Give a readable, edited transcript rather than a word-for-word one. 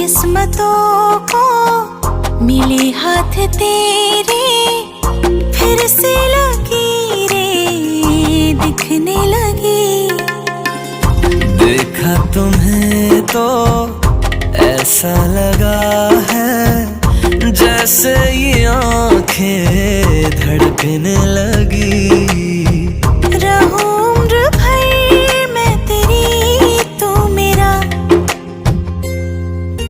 किस्मतों को मिले हाथ तेरे, फिर से लकीरें दिखने लगी। देखा तुम्हें तो ऐसा लगा है जैसे ये आंखें धड़कने लगी।